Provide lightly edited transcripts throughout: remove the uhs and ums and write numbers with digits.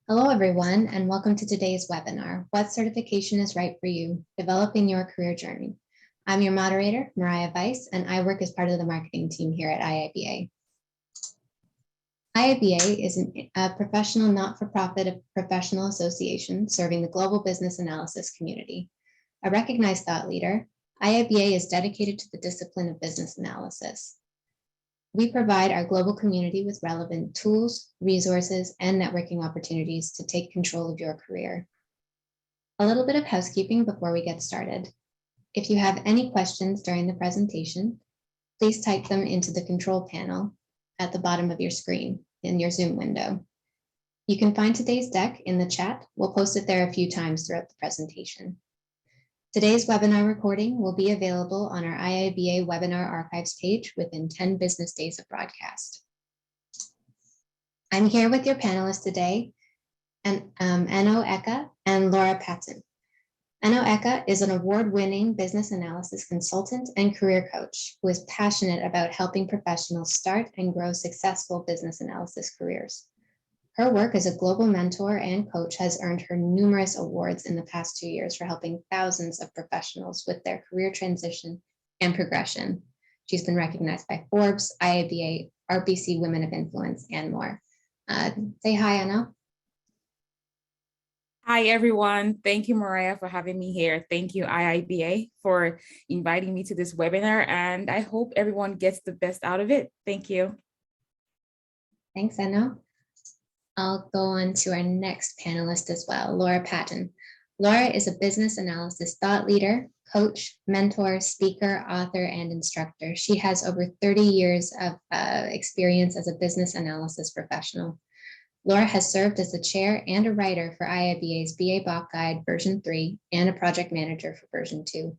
Hello, everyone, and welcome to today's webinar, What Certification is Right for You? Developing Your Career Journey. I'm your moderator, Mariah Weiss, and I work as part of the marketing team here at IIBA. IIBA is a professional not-for-profit professional association serving the global business analysis community. A recognized thought leader, IIBA is dedicated to the discipline of business analysis. We provide our global community with relevant tools, resources, and networking opportunities to take control of your career. A little bit of housekeeping before we get started. If you have any questions during the presentation, please type them into the control panel at the bottom of your screen in your Zoom window. You can find today's deck in the chat. We'll post it there a few times throughout the presentation. Today's webinar recording will be available on our IIBA webinar archives page within 10 business days of broadcast. I'm here with your panelists today, Anno Eka and Laura Patton. Anno Eka is an award-winning business analysis consultant and career coach who is passionate about helping professionals start and grow successful business analysis careers. Her work as a global mentor and coach has earned her numerous awards in the past 2 years for helping thousands of professionals with their career transition and progression. She's been recognized by Forbes, IIBA, RBC Women of Influence, and more. Say hi, Anna. Hi, everyone. Thank you, Mariah, for having me here. Thank you, IIBA, for inviting me to this webinar, and I hope everyone gets the best out of it. Thank you. Thanks, Anna. I'll go on to our next panelist as well, Laura Patton. Laura is a business analysis thought leader, coach, mentor, speaker, author, and instructor. She has over 30 years of experience as a business analysis professional. Laura has served as the chair and a writer for IIBA's BA Bach Guide version 3 and a project manager for version 2.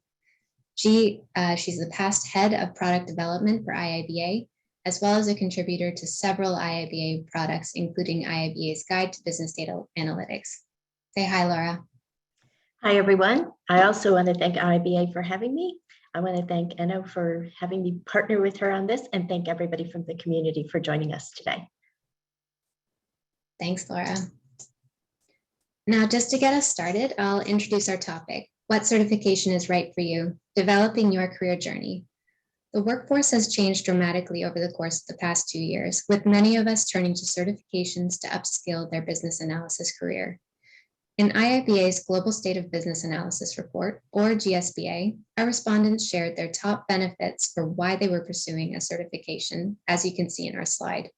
She's the past head of product development for IIBA, as well as a contributor to several IIBA products, including IIBA's Guide to Business Data Analytics. Say hi, Laura. Hi, everyone. I also want to thank IIBA for having me. I want to thank Anna for having me partner with her on this, and thank everybody from the community for joining us today. Thanks, Laura. Now, just to get us started, I'll introduce our topic. What certification is right for you? Developing your career journey. The workforce has changed dramatically over the course of the past 2 years, with many of us turning to certifications to upskill their business analysis career. In IIBA's Global State of Business Analysis Report, or GSBA, our respondents shared their top benefits for why they were pursuing a certification, as you can see in our slide.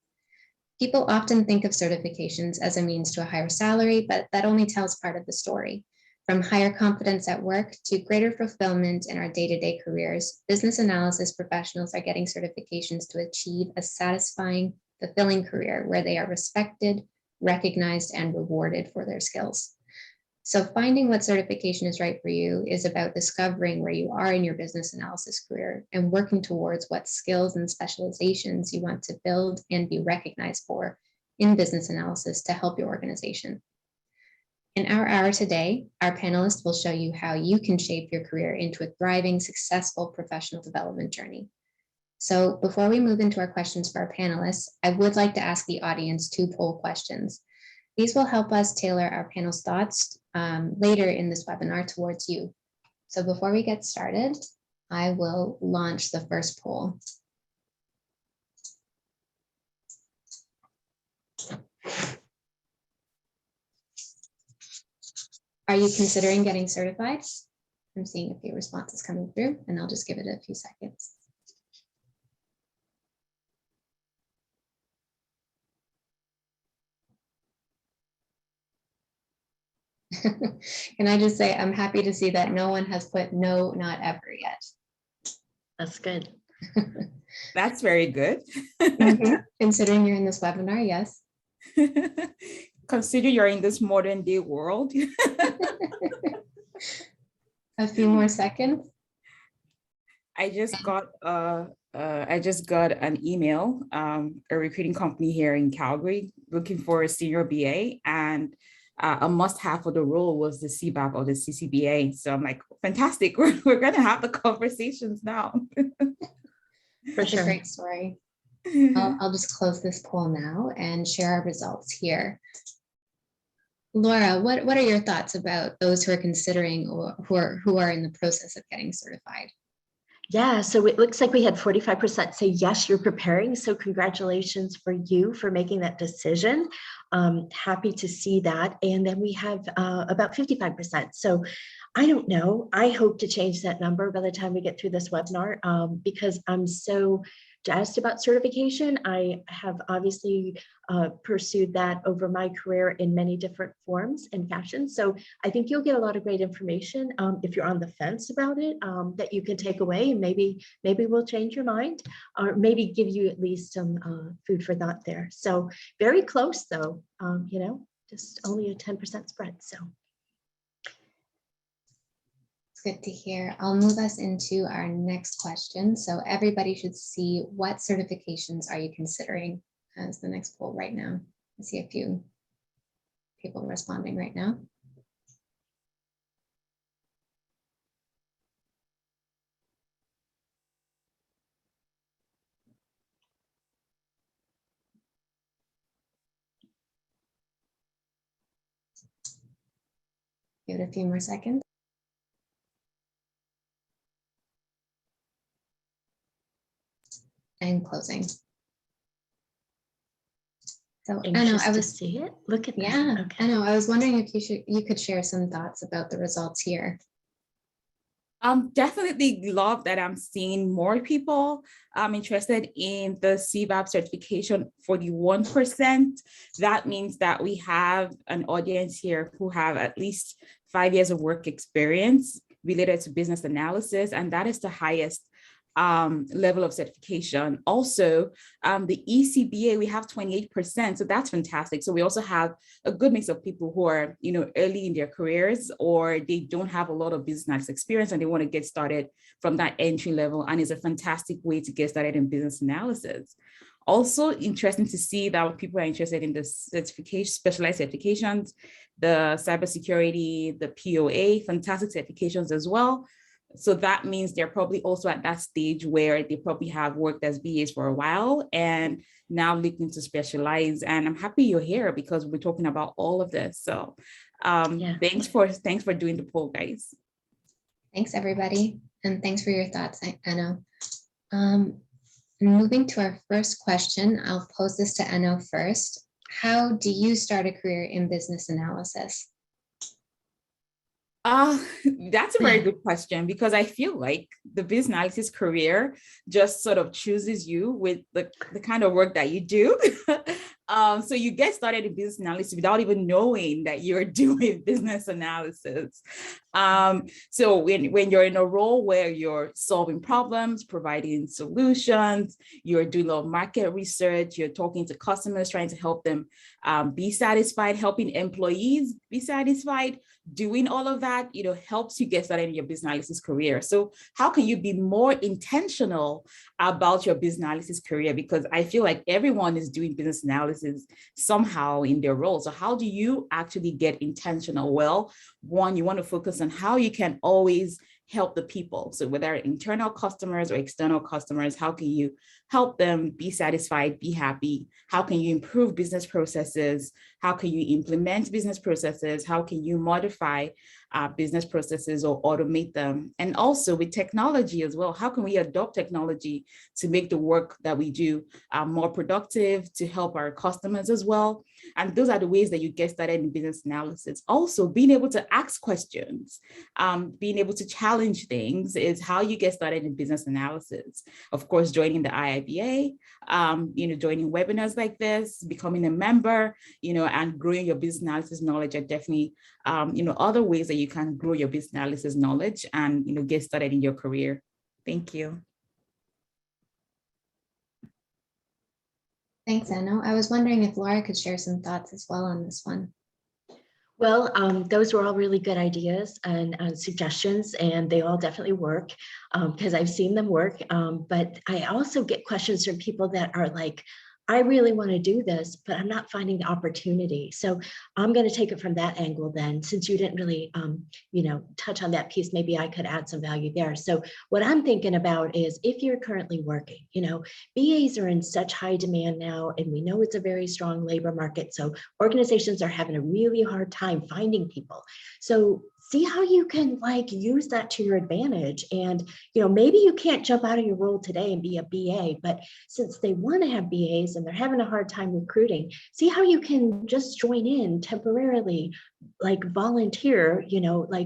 People often think of certifications as a means to a higher salary, but that only tells part of the story. From higher confidence at work to greater fulfillment in our day-to-day careers, business analysis professionals are getting certifications to achieve a satisfying, fulfilling career where they are respected, recognized, and rewarded for their skills. So finding what certification is right for you is about discovering where you are in your business analysis career and working towards what skills and specializations you want to build and be recognized for in business analysis to help your organization. In our hour today, our panelists will show you how you can shape your career into a thriving, successful professional development journey. So before we move into our questions for our panelists, I would like to ask the audience 2 poll questions. These will help us tailor our panel's thoughts later in this webinar towards you. So before we get started, I will launch the first poll. Are you considering getting certified? I'm seeing a few responses coming through, and I'll just give it a few seconds. Can I just say, I'm happy to see that no one has put no, not ever yet. That's good. That's very good. Considering you're in this webinar, yes. Consider you're in this modern day world. A few more seconds. I just got an email, a recruiting company here in Calgary looking for a senior BA, and a must-have for the role was the CBAP or the CCBA. So I'm like, fantastic, we're going to have the conversations now. For sure. That's a great story. I'll just close this poll now and share our results here. Laura, what are your thoughts about those who are considering or who are in the process of getting certified? Yeah, so it looks like we had 45% say, yes, you're preparing. So congratulations for you for making that decision. Happy to see that. And then we have about 55%. So I don't know. I hope to change that number by the time we get through this webinar because I'm so jazzed about certification. I have obviously pursued that over my career in many different forms and fashions. So I think you'll get a lot of great information if you're on the fence about it that you can take away, and maybe we'll change your mind or maybe give you at least some food for thought there. So very close though, just only a 10% spread. So. It's good to hear. I'll move us into our next question. So everybody should see what certifications are you considering as the next poll right now. I see a few people responding right now. Give it a few more seconds. And closing. So I know I was see it. Look at yeah, that. Okay. I know. I was wondering if you could share some thoughts about the results here. Definitely love that I'm seeing more people interested in the CBAP certification, 41%. That means that we have an audience here who have at least 5 years of work experience related to business analysis, and that is the highest level of certification. Also, the ECBA, we have 28%, so that's fantastic. So we also have a good mix of people who are, early in their careers, or they don't have a lot of business experience and they want to get started from that entry level, and it's a fantastic way to get started in business analysis. Also interesting to see that people are interested in the certification, specialized certifications, the cybersecurity, the POA, fantastic certifications as well. So that means they're probably also at that stage where they probably have worked as BAs for a while and now looking to specialize. And I'm happy you're here because we're talking about all of this. So thanks for doing the poll, guys. Thanks, everybody. And thanks for your thoughts, Anna. Moving to our first question, I'll pose this to Anna first. How do you start a career in business analysis? That's a very good question, because I feel like the business analysis career just sort of chooses you with the kind of work that you do. So you get started in business analysis without even knowing that you're doing business analysis. So when you're in a role where you're solving problems, providing solutions, you're doing a lot of market research, you're talking to customers, trying to help them be satisfied, helping employees be satisfied, doing all of that, helps you get started in your business analysis career. So how can you be more intentional about your business analysis career? Because I feel like everyone is doing business analysis somehow in their role. So how do you actually get intentional? Well, one, you want to focus on how you can always help the people. So whether internal customers or external customers, how can you help them be satisfied, be happy? How can you improve business processes? How can you implement business processes? How can you modify business processes or automate them? And also with technology as well, how can we adopt technology to make the work that we do more productive, to help our customers as well? And those are the ways that you get started in business analysis. Also, being able to ask questions, being able to challenge things is how you get started in business analysis. Of course, joining the IIBA, joining webinars like this, becoming a member, and growing your business analysis knowledge are definitely, other ways that you can grow your business analysis knowledge and, get started in your career. Thank you. Thanks, Anna. I was wondering if Laura could share some thoughts as well on this one. Well, those were all really good ideas and suggestions, and they all definitely work because I've seen them work. But I also get questions from people that are like, I really want to do this, but I'm not finding the opportunity. So I'm going to take it from that angle then, since you didn't really, touch on that piece, maybe I could add some value there. So what I'm thinking about is if you're currently working, BAs are in such high demand now, and we know it's a very strong labor market. So organizations are having a really hard time finding people. So see how you can use that to your advantage. And, maybe you can't jump out of your role today and be a BA, but since they want to have BAs and they're having a hard time recruiting, see how you can just join in temporarily, volunteer,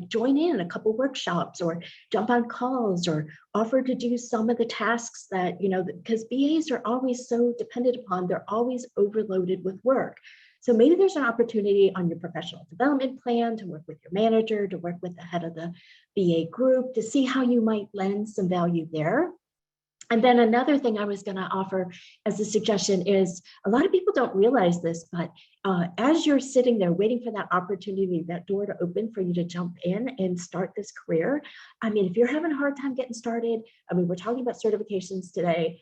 join in a couple workshops or jump on calls or offer to do some of the tasks that, because BAs are always so dependent upon, they're always overloaded with work. So maybe there's an opportunity on your professional development plan to work with your manager, to work with the head of the BA group, to see how you might lend some value there. And then another thing I was going to offer as a suggestion is, a lot of people don't realize this, but as you're sitting there waiting for that opportunity, that door to open for you to jump in and start this career, if you're having a hard time getting started, we're talking about certifications today.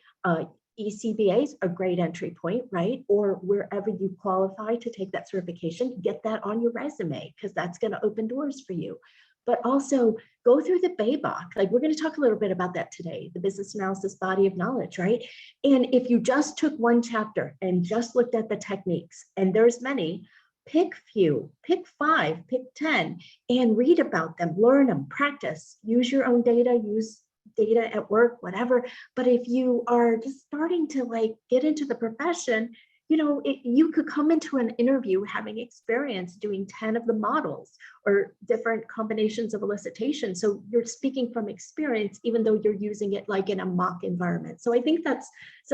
ECBA is a great entry point, right? Or wherever you qualify to take that certification, get that on your resume, because that's going to open doors for you. But also go through the BABOK. We're going to talk a little bit about that today, the business analysis body of knowledge, right? And if you just took one chapter and just looked at the techniques, and there's many, pick few, pick 5, pick 10, and read about them, learn them, practice, use your own data, use data at work, whatever. But if you are just starting to get into the profession, you could come into an interview having experience doing 10 of the models or different combinations of elicitation. So you're speaking from experience, even though you're using it in a mock environment. So I think that's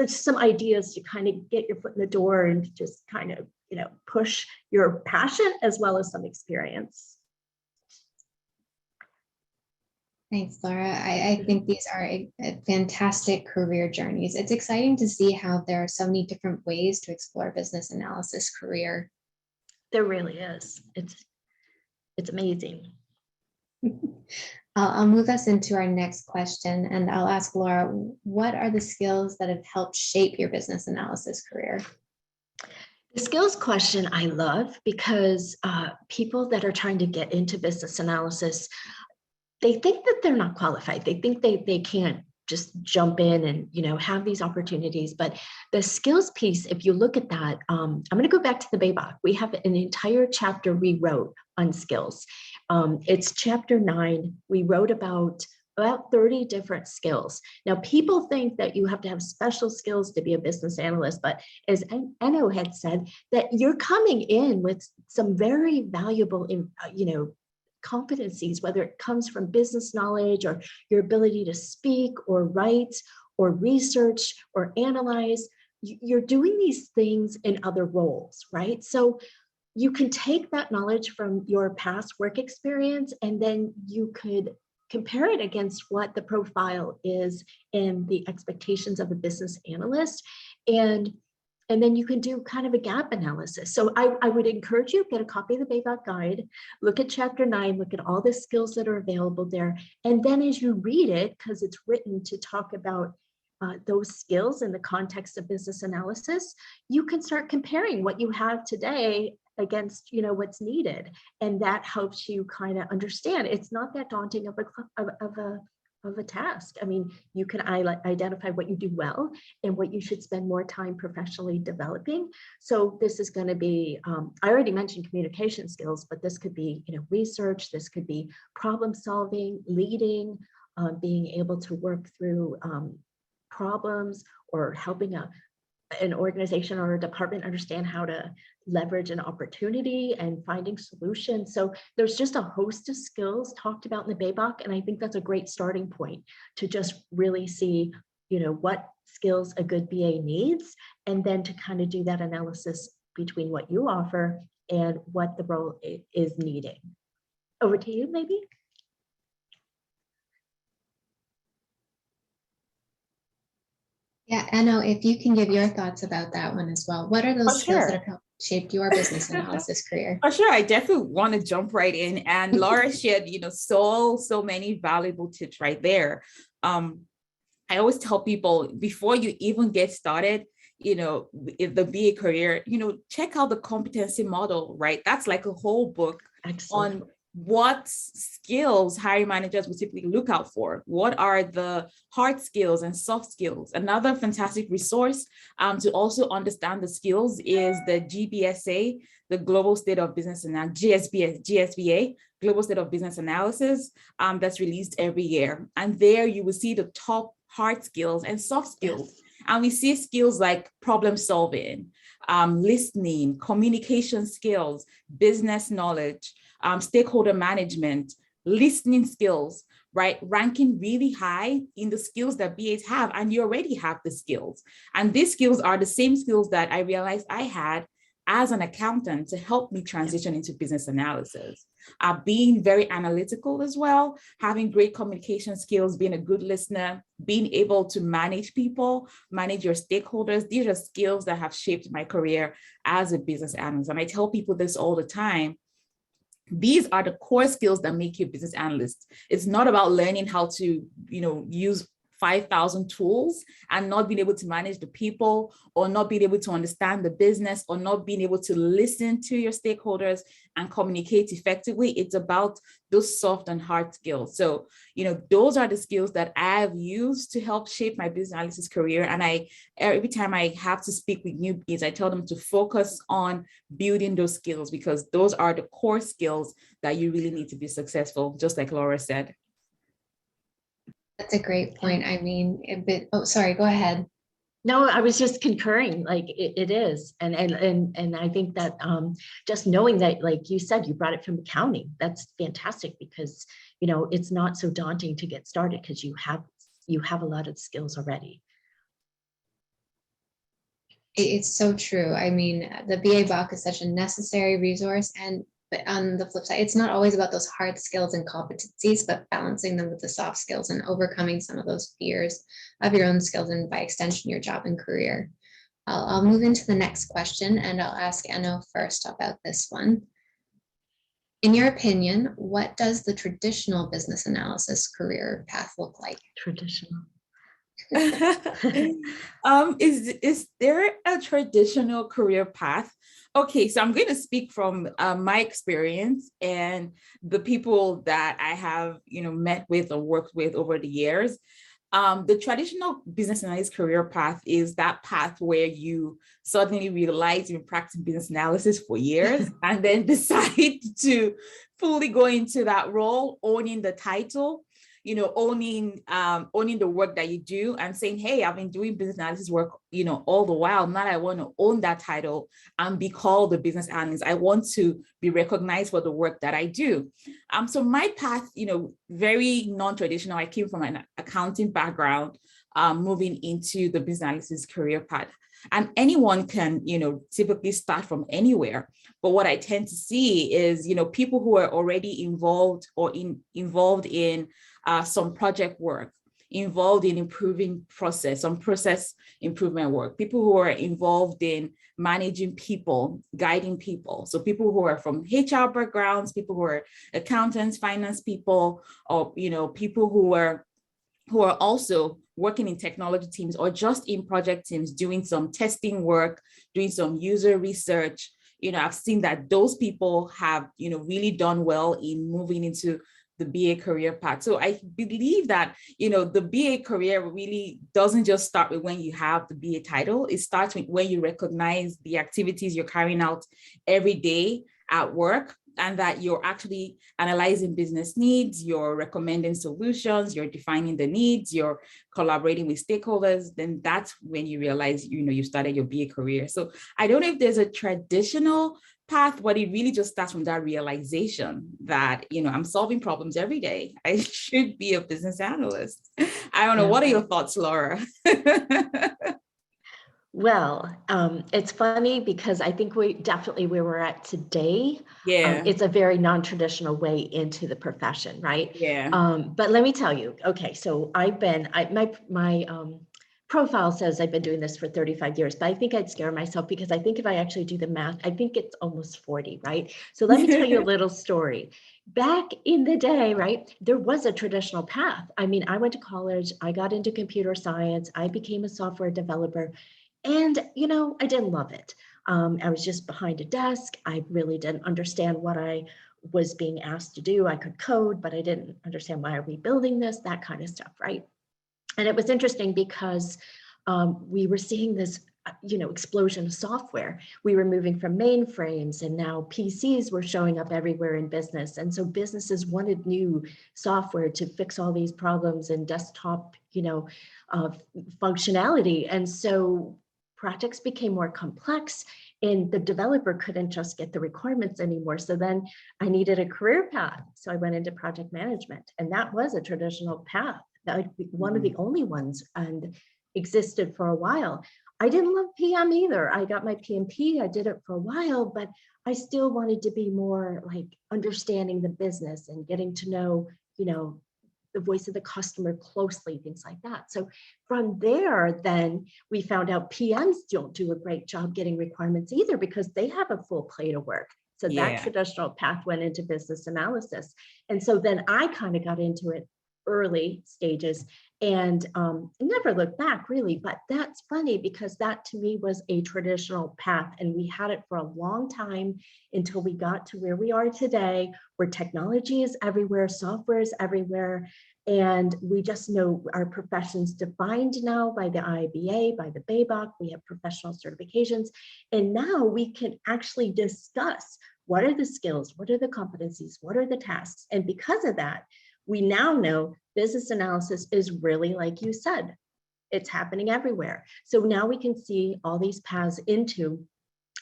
some ideas to kind of get your foot in the door and just kind of, push your passion as well as some experience. Thanks, Laura. I think these are fantastic career journeys. It's exciting to see how there are so many different ways to explore business analysis career. There really is. It's amazing. I'll move us into our next question, and I'll ask Laura, what are the skills that have helped shape your business analysis career? The skills question I love, because people that are trying to get into business analysis, they think that they're not qualified. They think they can't just jump in and have these opportunities. But the skills piece, if you look at that, I'm going to go back to the BABOK. We have an entire chapter we wrote on skills. It's chapter 9. We wrote about 30 different skills. Now, people think that you have to have special skills to be a business analyst, but as Enno had said, that you're coming in with some very valuable, competencies, whether it comes from business knowledge or your ability to speak or write or research or analyze. You're doing these things in other roles, right? So you can take that knowledge from your past work experience, and then you could compare it against what the profile is and the expectations of a business analyst. And then you can do kind of a gap analysis. So I would encourage you, get a copy of the BABOK guide, look at chapter 9, look at all the skills that are available there. And then as you read it, because it's written to talk about those skills in the context of business analysis, you can start comparing what you have today against what's needed. And that helps you kind of understand. It's not that daunting of a task. You can identify what you do well and what you should spend more time professionally developing. So this is going to be, I already mentioned communication skills, but this could be, research, this could be problem solving, leading, being able to work through problems, or helping an organization or a department understand how to leverage an opportunity and finding solutions. So there's just a host of skills talked about in the BABOK, and I think that's a great starting point to just really see, what skills a good BA needs, and then to kind of do that analysis between what you offer and what the role is needing. Over to you, maybe. Yeah, Enno, if you can give your thoughts about that one as well. What are those skills that have helped shape your business analysis career? For sure, I definitely want to jump right in. And Laura shared, so many valuable tips right there. I always tell people, before you even get started, if the BA career, check out the competency model, right? That's like a whole book Excellent. on what skills hiring managers will typically look out for. What are the hard skills and soft skills? Another fantastic resource to also understand the skills is the GBSA, the Global State of Business and GSBA, Global State of Business Analysis, that's released every year. And there you will see the top hard skills and soft skills. Yes. And we see skills like problem solving, listening, communication skills, business knowledge, stakeholder management, listening skills, right? Ranking really high in the skills that BAs have, and you already have the skills. And these skills are the same skills that I realized I had as an accountant to help me transition into business analysis. Being very analytical as well, having great communication skills, being a good listener, being able to manage people, manage your stakeholders. These are skills that have shaped my career as a business analyst. And I tell people this all the time. These are the core skills that make you a business analyst. It's not about learning how to, use 5,000 tools and not being able to manage the people, or not being able to understand the business, or not being able to listen to your stakeholders and communicate effectively. It's about those soft and hard skills. So, those are the skills that I've used to help shape my business analysis career. And every time I have to speak with newbies, I tell them to focus on building those skills, because those are the core skills that you really need to be successful, just like Laura said. That's a great point. I mean, sorry, go ahead. No, I was just concurring, like it is. And I think that just knowing that, like you said, you brought it from accounting, that's fantastic, because, it's not so daunting to get started because you have a lot of skills already. It's so true. I mean, the BA book is such a necessary resource, but on the flip side, it's not always about those hard skills and competencies, but balancing them with the soft skills and overcoming some of those fears of your own skills, and by extension, your job and career. I'll move into the next question, and I'll ask Eno first about this one. In your opinion, what does the traditional business analysis career path look like? Traditional. Is there a traditional career path? Okay, so I'm going to speak from my experience and the people that I have, met with or worked with over the years. The traditional business analyst career path is that path where you suddenly realize you've been practicing business analysis for years and then decide to fully go into that role, owning the title, owning the work that you do, and saying, hey, I've been doing business analysis work, all the while. Now I want to own that title and be called a business analyst. I want to be recognized for the work that I do. So my path, very non-traditional. I came from an accounting background, moving into the business analysis career path. And anyone can, typically start from anywhere. But what I tend to see is, people who are already involved in some project work, involved in improving some process improvement work, people who are involved in managing people, guiding people. So people who are from HR backgrounds, people who are accountants, finance people, or, people who are also working in technology teams or just in project teams, doing some testing work, doing some user research. I've seen that those people have, really done well in moving into the BA career path. So I believe that, the BA career really doesn't just start with when you have the BA title. It starts with when you recognize the activities you're carrying out every day at work, and that you're actually analyzing business needs, you're recommending solutions, you're defining the needs, you're collaborating with stakeholders. Then that's when you realize, you started your BA career. So I don't know if there's a traditional path, but it really just starts from that realization that, I'm solving problems every day. I should be a business analyst. I don't know. What are your thoughts, Laura? Well, it's funny because I think where we're at today, it's a very non-traditional way into the profession, right? Yeah. But let me tell you, okay, so my profile says I've been doing this for 35 years, but I think I'd scare myself because I think if I actually do the math, I think it's almost 40, right? So let me tell you a little story. Back in the day, right, there was a traditional path. I mean, I went to college, I got into computer science, I became a software developer. And, I didn't love it. I was just behind a desk. I really didn't understand what I was being asked to do. I could code, but I didn't understand why are we building this, that kind of stuff, right? And it was interesting because we were seeing this, explosion of software. We were moving from mainframes, and now PCs were showing up everywhere in business. And so businesses wanted new software to fix all these problems and desktop, functionality. And so projects became more complex, and the developer couldn't just get the requirements anymore. So then I needed a career path. So I went into project management, and that was a traditional path. One of the only ones, and existed for a while. I didn't love PM either. I got my PMP, I did it for a while, but I still wanted to be more like understanding the business and getting to know, the voice of the customer closely, things like that. So from there, then we found out PMs don't do a great job getting requirements either, because they have a full plate of work. So that traditional path went into business analysis. And so then I kind of got into it early stages and never looked back really. But that's funny, because that to me was a traditional path, and we had it for a long time until we got to where we are today, where technology is everywhere, software is everywhere, and we just know our professions defined now by the IIBA, by the BABOK. We have professional certifications, and now we can actually discuss what are the skills, what are the competencies, what are the tasks, and because of that, we now know business analysis is really, like you said, it's happening everywhere. So now we can see all these paths into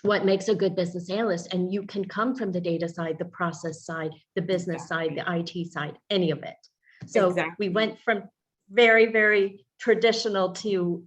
what makes a good business analyst. And you can come from the data side, the process side, the business side, the IT side, any of it. So we went from very, very traditional to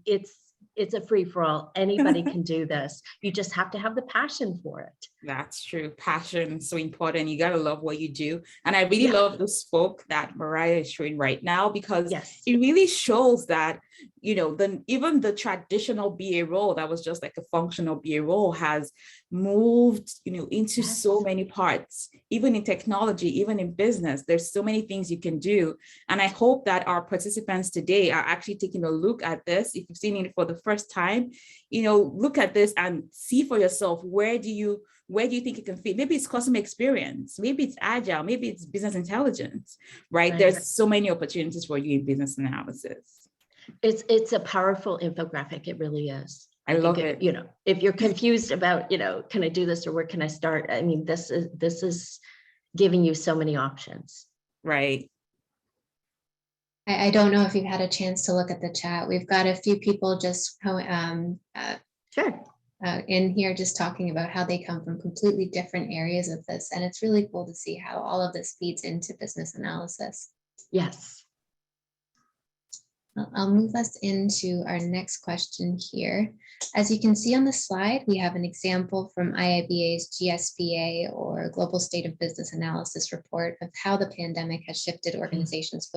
it's a free for all. Anybody can do this. You just have to have the passion for it. That's true. Passion is so important. You got to love what you do. And I really love the spoke that Mariah is showing right now, because it really shows that, even the traditional BA role that was just like a functional BA role has moved, into so many parts, even in technology, even in business. There's so many things you can do. And I hope that our participants today are actually taking a look at this. If you've seen it for the first time, look at this and see for yourself, where do you think it can fit? Maybe it's customer experience, maybe it's agile, maybe it's business intelligence, right? There's so many opportunities for you in business analysis. It's a powerful infographic. It really is. I love it. If you're confused about, can I do this or where can I start? I mean, this is giving you so many options. Right. I don't know if you've had a chance to look at the chat. We've got a few people just in here just talking about how they come from completely different areas of this. And it's really cool to see how all of this feeds into business analysis. Yes. I'll move us into our next question here. As you can see on the slide, we have an example from IIBA's GSBA, or Global State of Business Analysis report, of how the pandemic has shifted organizations'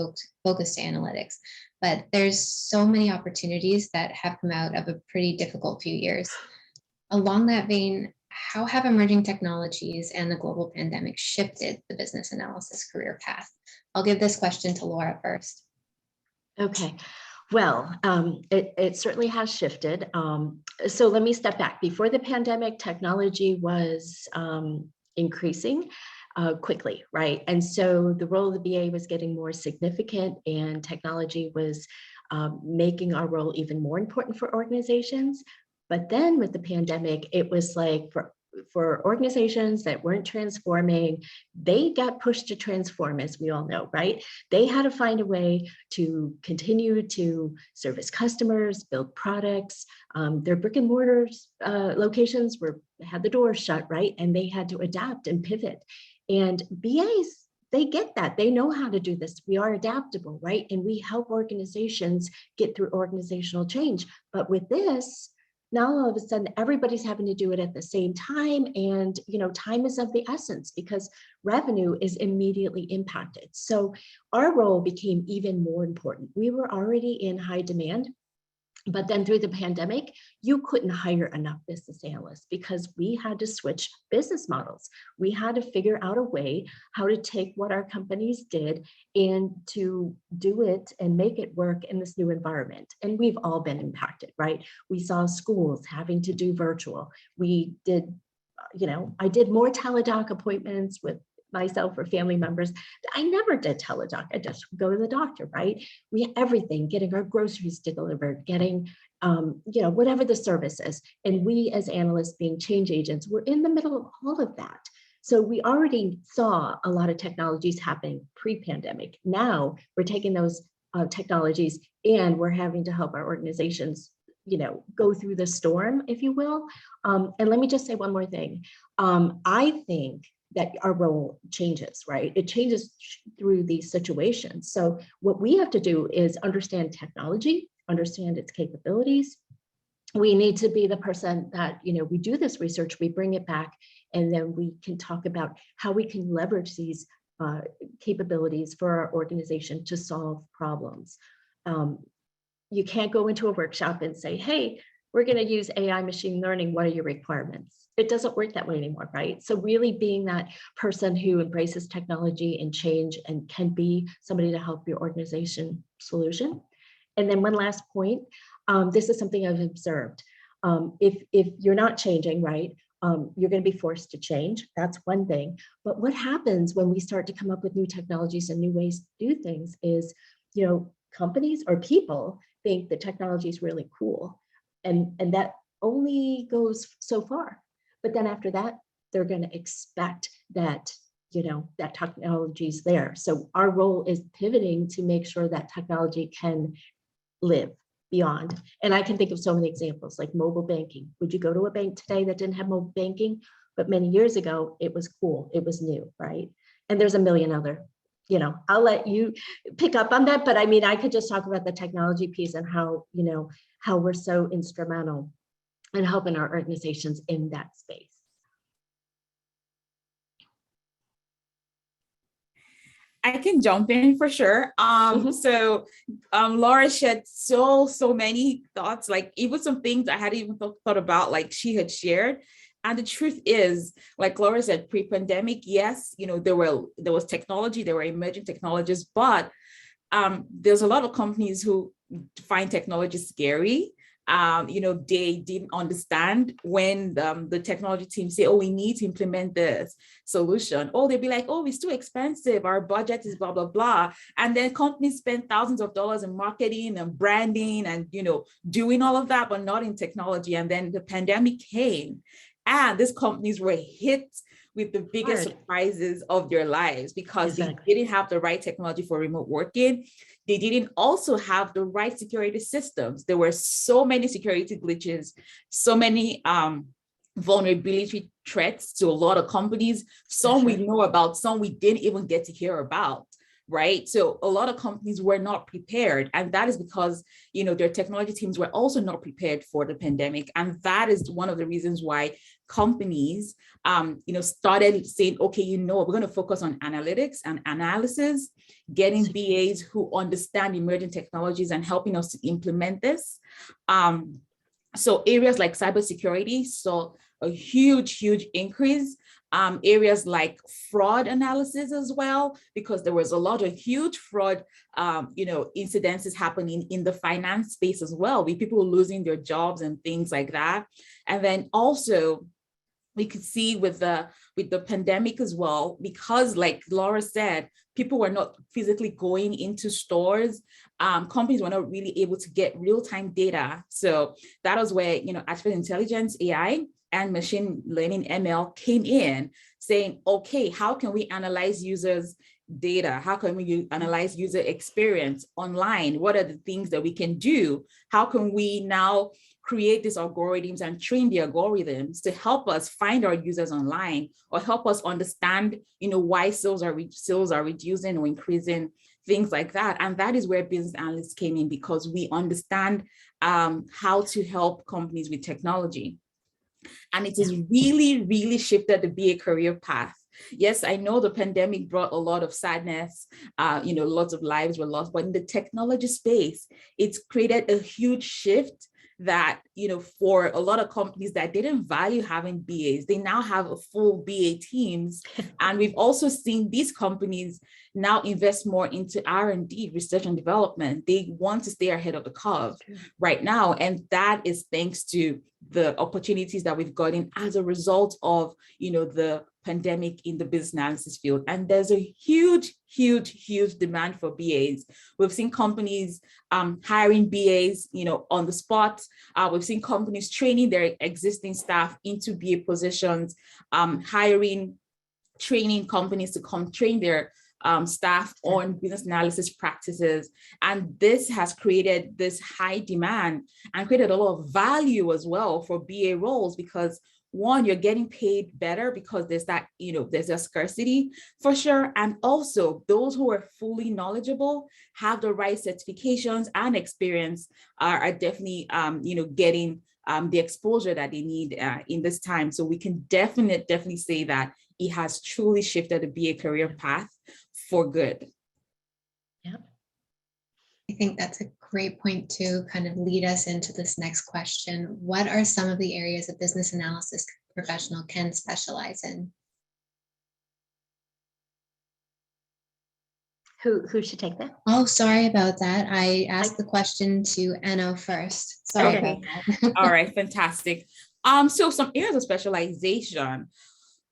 focus to analytics. But there's so many opportunities that have come out of a pretty difficult few years. Along that vein, how have emerging technologies and the global pandemic shifted the business analysis career path? I'll give this question to Laura first. Okay, well, it certainly has shifted. So let me step back. Before the pandemic, technology was increasing quickly, right? And so the role of the BA was getting more significant, and technology was making our role even more important for organizations. But then with the pandemic, it was like for organizations that weren't transforming, they got pushed to transform, as we all know, right? They had to find a way to continue to service customers, build products. Their brick and mortar locations had the doors shut, right? And they had to adapt and pivot. And BAs, they get that. They know how to do this. We are adaptable, right? And we help organizations get through organizational change. But with this, now all of a sudden everybody's having to do it at the same time, and time is of the essence because revenue is immediately impacted. So our role became even more important. We were already in high demand, But then through the pandemic, you couldn't hire enough business analysts because we had to switch business models. We had to figure out a way how to take what our companies did and to do it and make it work in this new environment. And we've all been impacted, right? We saw schools having to do virtual. We did, I did more teledoc appointments with myself or family members. I never did teledoc. I just go to the doctor, right? We had everything, getting our groceries delivered, getting, whatever the service is. And we as analysts being change agents, we're in the middle of all of that. So we already saw a lot of technologies happening pre-pandemic. Now we're taking those technologies and we're having to help our organizations, go through the storm, if you will. And let me just say one more thing. I think that our role changes, right? It changes through these situations. So what we have to do is understand technology, understand its capabilities. We need to be the person that, we do this research, we bring it back, and then we can talk about how we can leverage these capabilities for our organization to solve problems. You can't go into a workshop and say, hey, we're going to use AI machine learning. What are your requirements? It doesn't work that way anymore, right? So really being that person who embraces technology and change and can be somebody to help your organization solution. And then one last point, this is something I've observed. If you're not changing, right, you're going to be forced to change. That's one thing. But what happens when we start to come up with new technologies and new ways to do things is, companies or people think the technology is really cool. And that only goes so far. But then after that, they're going to expect that, that technology is there. So our role is pivoting to make sure that technology can live beyond. And I can think of so many examples like mobile banking. Would you go to a bank today that didn't have mobile banking? But many years ago, it was cool. It was new, right? And there's a million other, I'll let you pick up on that. But I mean, I could just talk about the technology piece and how, how we're so instrumental and helping our organizations in that space. I can jump in for sure. So Laura shared so many thoughts, like even some things I hadn't even thought about, like she had shared. And the truth is, like Laura said, pre-pandemic, yes, there was technology, there were emerging technologies, but there's a lot of companies who find technology scary. They didn't understand when the technology team say, oh, we need to implement this solution. Oh, they'd be like, oh, it's too expensive. Our budget is blah, blah, blah. And then companies spend thousands of dollars in marketing and branding and, doing all of that, but not in technology. And then the pandemic came and these companies were hit with the biggest surprises of their lives because they didn't have the right technology for remote working. They didn't also have the right security systems. There were so many security glitches, so many vulnerability threats to a lot of companies. Some we know about, some we didn't even get to hear about, right? So a lot of companies were not prepared. And that is because, their technology teams were also not prepared for the pandemic. And that is one of the reasons why companies, started saying, okay, we're going to focus on analytics and analysis, getting BAs who understand emerging technologies and helping us to implement this. So areas like cybersecurity saw a huge increase. Areas like fraud analysis as well, because there was a lot of huge fraud, incidences happening in the finance space as well, with people losing their jobs and things like that. And then also we could see with the pandemic as well, because like Laura said, people were not physically going into stores. Companies were not really able to get real-time data. So that was where, artificial intelligence, AI, and machine learning, ML, came in saying, okay, how can we analyze users' data? How can we analyze user experience online? What are the things that we can do? How can we now create these algorithms and train the algorithms to help us find our users online, or help us understand, why sales are reducing or increasing, things like that. And that is where business analysts came in, because we understand how to help companies with technology. And it has really shifted the BA career path. Yes, I know the pandemic brought a lot of sadness, lots of lives were lost, but in the technology space, it's created a huge shift that, for a lot of companies that didn't value having BAs, they now have a full BA teams. And we've also seen these companies now invest more into R&D, research and development. They want to stay ahead of the curve right now. And that is thanks to the opportunities that we've gotten as a result of, the pandemic in the business analysis field. And there's a huge demand for BAs. We've seen companies hiring BAs, on the spot. We've seen companies training their existing staff into BA positions, training companies to come train their staff on business analysis practices. And this has created this high demand and created a lot of value as well for BA roles, because one, you're getting paid better because there's that, there's a scarcity for sure. And also those who are fully knowledgeable, have the right certifications and experience are definitely, getting the exposure that they need in this time. So we can definitely say that it has truly shifted the BA career path for good. Yeah. I think that's a great point to kind of lead us into this next question. What are some of the areas a business analysis professional can specialize in? Who should take that? Oh, sorry about that. I asked the question to Anno first. Sorry about that. All right, fantastic. So some areas of specialization.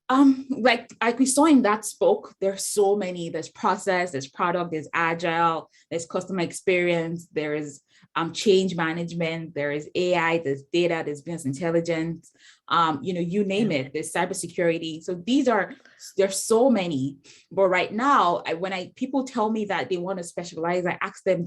Like we saw in that spoke, there's so many. There's process, there's product, there's agile, there's customer experience, there is change management, there is AI, there's data, there's business intelligence, you name it, there's cybersecurity. So there's so many. But right now, when people tell me that they want to specialize, I ask them,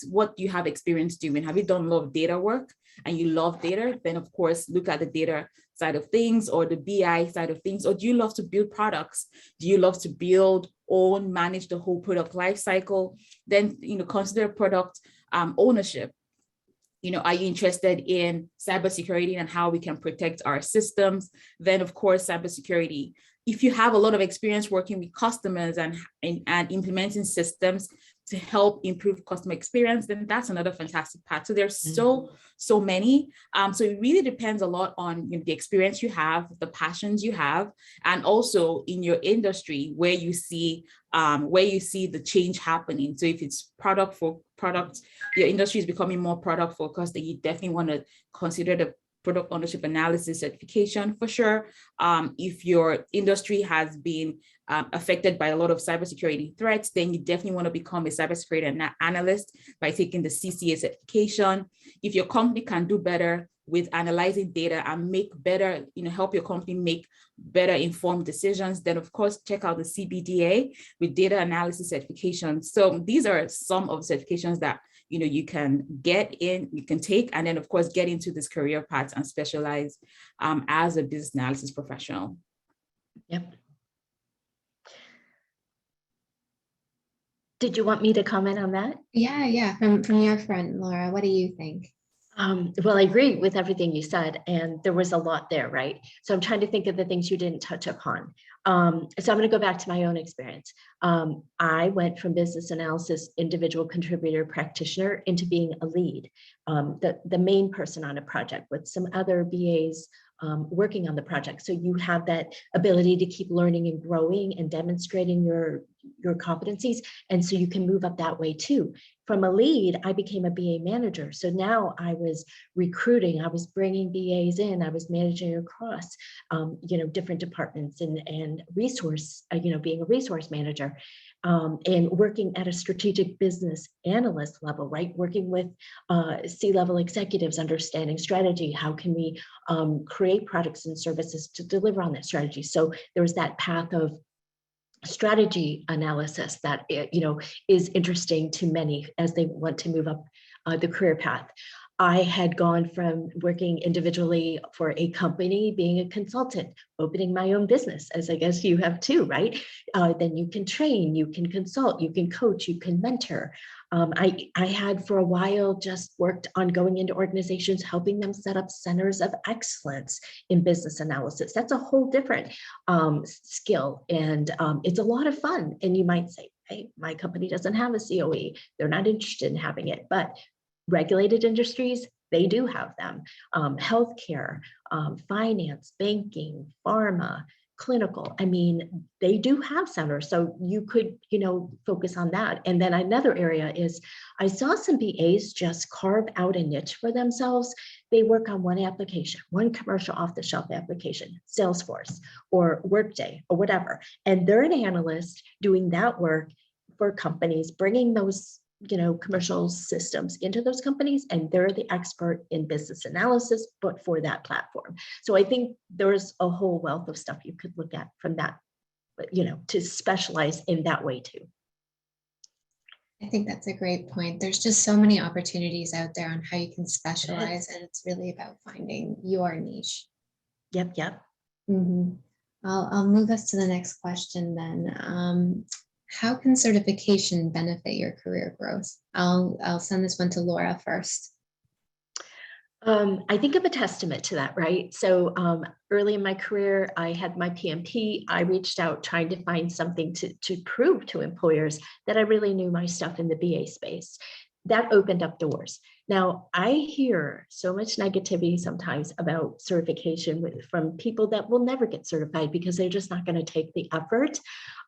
what do you have experience doing? Have you done a lot of data work and you love data? Then of course, look at the data side of things or the BI side of things. Or do you love to build products? Do you love to build, own, manage the whole product life cycle? Then, consider product ownership. Are you interested in cybersecurity and how we can protect our systems? Then of course, cybersecurity. If you have a lot of experience working with customers and implementing systems to help improve customer experience, then that's another fantastic part. So there's so many. So it really depends a lot on the experience you have, the passions you have, and also in your industry where you see the change happening. So if it's product, your industry is becoming more product focused, then you definitely want to consider the product ownership analysis certification for sure. If your industry has been affected by a lot of cybersecurity threats, then you definitely want to become a cybersecurity analyst by taking the CCA certification. If your company can do better with analyzing data and make better, help your company make better informed decisions, then of course, check out the CBDA with data analysis certification. So these are some of the certifications that you can you can take, and then of course, get into this career path and specialize as a business analysis professional. Yep. Did you want me to comment on that? Yeah. From your friend, Laura, what do you think? Well, I agree with everything you said, and there was a lot there, right? So I'm trying to think of the things you didn't touch upon. So I'm going to go back to my own experience. I went from business analysis, individual contributor practitioner into being a lead, the main person on a project with some other BAs working on the project. So you have that ability to keep learning and growing and demonstrating your competencies. And so you can move up that way too. From a lead, I became a BA manager. So now I was recruiting, I was bringing BAs in, I was managing across, different departments and resource, being a resource manager. And working at a strategic business analyst level, right? Working with C-level executives, understanding strategy. How can we create products and services to deliver on that strategy? So there was that path of strategy analysis that is interesting to many as they want to move up the career path. I had gone from working individually for a company, being a consultant, opening my own business, as I guess you have too, right? Then you can train, you can consult, you can coach, you can mentor. I had for a while just worked on going into organizations, helping them set up centers of excellence in business analysis. That's a whole different skill, and it's a lot of fun. And you might say, hey, my company doesn't have a COE. They're not interested in having it, but regulated industries, they do have them. Healthcare, finance, banking, pharma, clinical. I mean, they do have centers, so you could, focus on that. And then another area is, I saw some BAs just carve out a niche for themselves. They work on one application, one commercial off-the-shelf application, Salesforce or Workday or whatever, and they're an analyst doing that work for companies, bringing those commercial systems into those companies, and they're the expert in business analysis, but for that platform. So I think there's a whole wealth of stuff you could look at from that, but to specialize in that way too. I think that's a great point. There's just so many opportunities out there on how you can specialize, and it's really about finding your niche. Yep. Mm-hmm. I'll move us to the next question then. How can certification benefit your career growth? I'll send this one to Laura first. I think I'm a testament to that, right? So early in my career, I had my PMP. I reached out trying to find something to prove to employers that I really knew my stuff in the BA space. That opened up doors. Now, I hear so much negativity sometimes about certification from people that will never get certified because they're just not going to take the effort.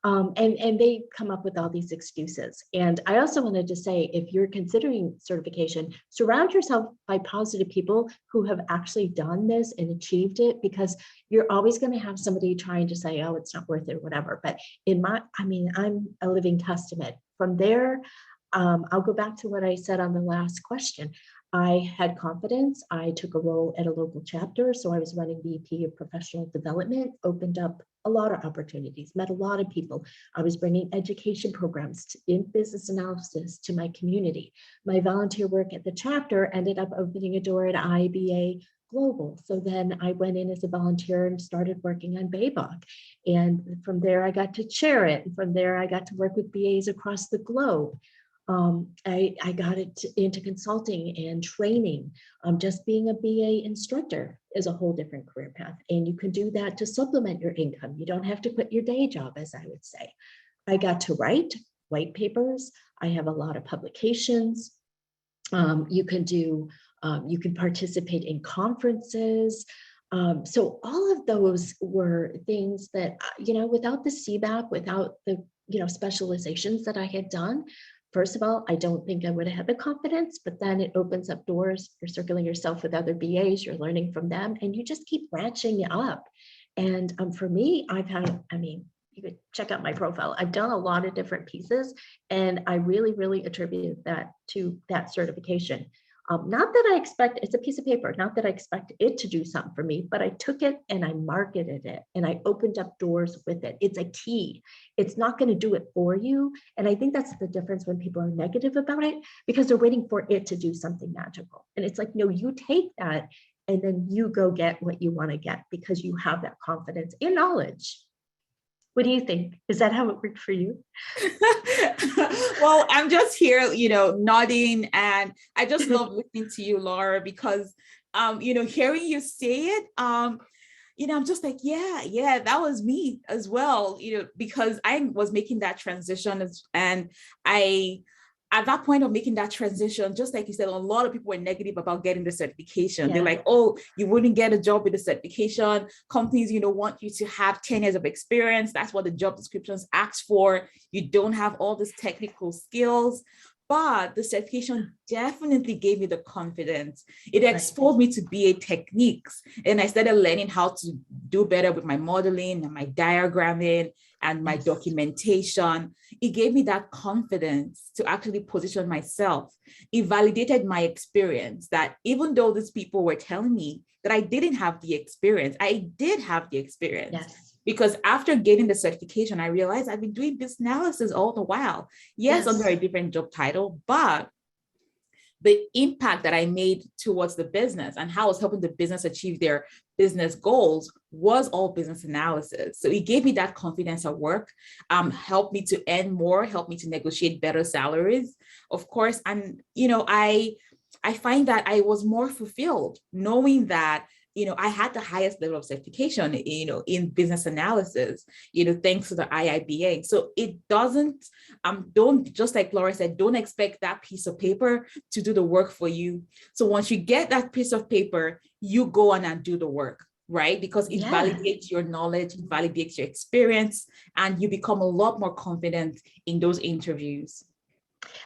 And they come up with all these excuses. And I also wanted to say, if you're considering certification, surround yourself by positive people who have actually done this and achieved it, because you're always going to have somebody trying to say, oh, it's not worth it or whatever. But I'm a living testament. From there, I'll go back to what I said on the last question. I had confidence. I took a role at a local chapter. So I was running VP of professional development, opened up a lot of opportunities, met a lot of people. I was bringing education programs in business analysis to my community. My volunteer work at the chapter ended up opening a door at IIBA Global. So then I went in as a volunteer and started working on BABOK. And from there, I got to chair it. And from there, I got to work with BAs across the globe. I got into consulting and training. Just being a BA instructor is a whole different career path. And you can do that to supplement your income. You don't have to quit your day job, as I would say. I got to write white papers. I have a lot of publications. You can participate in conferences. So all of those were things that, without the CBAP, without the, specializations that I had done, first of all, I don't think I would have had the confidence, but then it opens up doors. You're circling yourself with other BAs, you're learning from them, and you just keep branching up. And for me, you could check out my profile. I've done a lot of different pieces, and I really, really attribute that to that certification. Not that I expect, it's a piece of paper, not that I expect it to do something for me, but I took it and I marketed it and I opened up doors with it. It's a key. It's not going to do it for you. And I think that's the difference when people are negative about it, because they're waiting for it to do something magical. And it's like, no, you take that and then you go get what you want to get because you have that confidence and knowledge. What do you think? Is that how it worked for you? Well, I'm just here, nodding, and I just love listening to you, Laura, because, hearing you say it, I'm just like, yeah, that was me as well, because I was making that transition and at that point of making that transition, just like you said, a lot of people were negative about getting the certification. Yeah. They're like, oh, you wouldn't get a job with the certification. Companies, want you to have 10 years of experience. That's what the job descriptions ask for. You don't have all these technical skills. But the certification definitely gave me the confidence. It exposed me to BA techniques. And I started learning how to do better with my modeling and my diagramming and my documentation. It gave me that confidence to actually position myself. It validated my experience, that even though these people were telling me that I didn't have the experience, I did have the experience. Yes. Because after getting the certification, I realized I've been doing business analysis all the while. Yes, under a different job title, but the impact that I made towards the business and how I was helping the business achieve their business goals was all business analysis. So it gave me that confidence at work, helped me to earn more, helped me to negotiate better salaries, of course. And, I find that I was more fulfilled knowing that, I had the highest level of certification, in business analysis, thanks to the IIBA. So it doesn't, don't, just like Laura said, don't expect that piece of paper to do the work for you. So once you get that piece of paper, you go on and do the work, right? Because it validates your knowledge, it validates your experience, and you become a lot more confident in those interviews.